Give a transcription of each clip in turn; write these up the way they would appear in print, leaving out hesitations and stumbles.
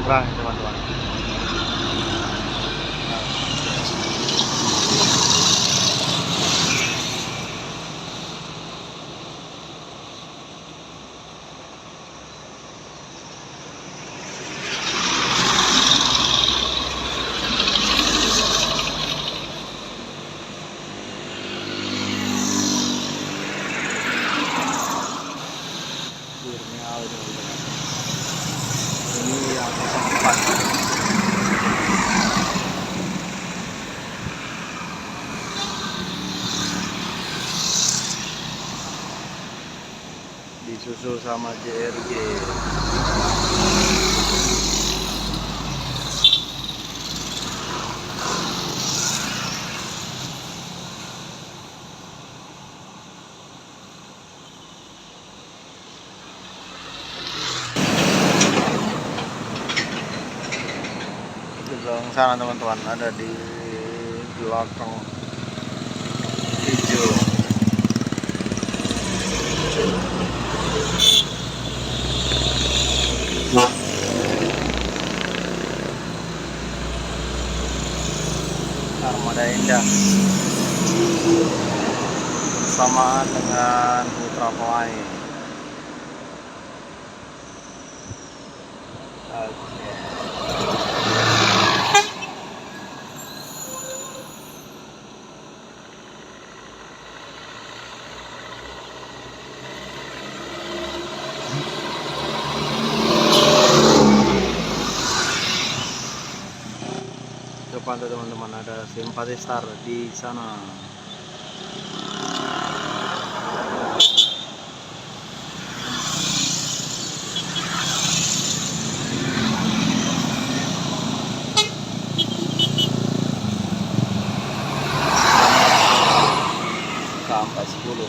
nyebrang teman-teman. Ini yang 04 disusul sama JRG. Di belakang sana teman-teman, ada di belakang hijau. Armada Indah bersamaan dengan Putra Pelangi. Depan tuh teman-teman, ada Simpati Star di sana. Sampai 10.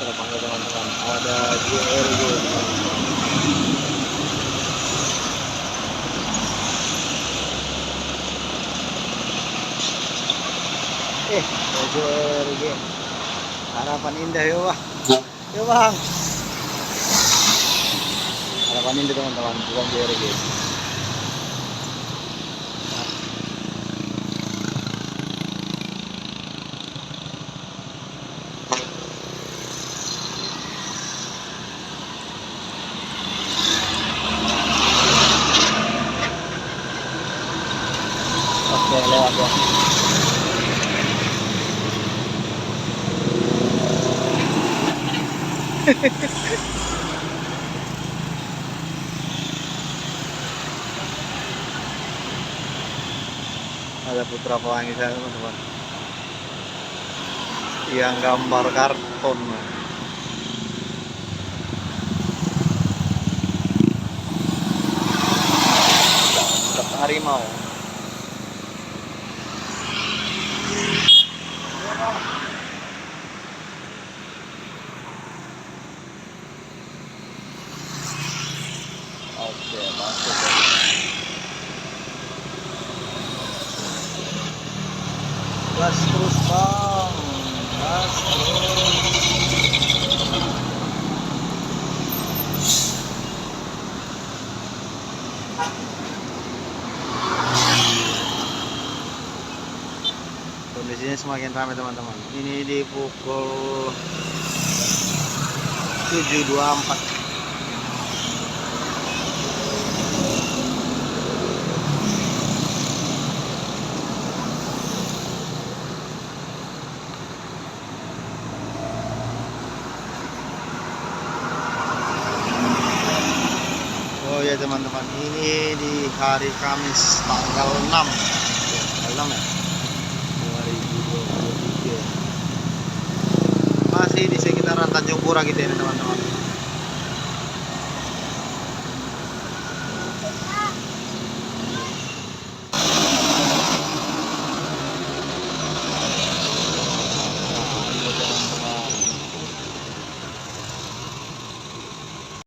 Terpanggil teman-teman, ada JRG. JRG Harapan Indah ya bang. Ya bang, Harapan Indah teman-teman, bukan JRG. Oke, lewat ya. Ada Putra Pelangi saya teman-teman, yang gambar karton. Harimau. Oke, masuk. Gas terus bang, gas terus. Kondisinya semakin ramai teman-teman. Ini di pukul 7.24. Oh ya teman-teman, ini di hari Kamis tanggal 6 ya, tanggal 6 ya 2023, masih di sekitaran Tanjung Pura gitu ya teman-teman.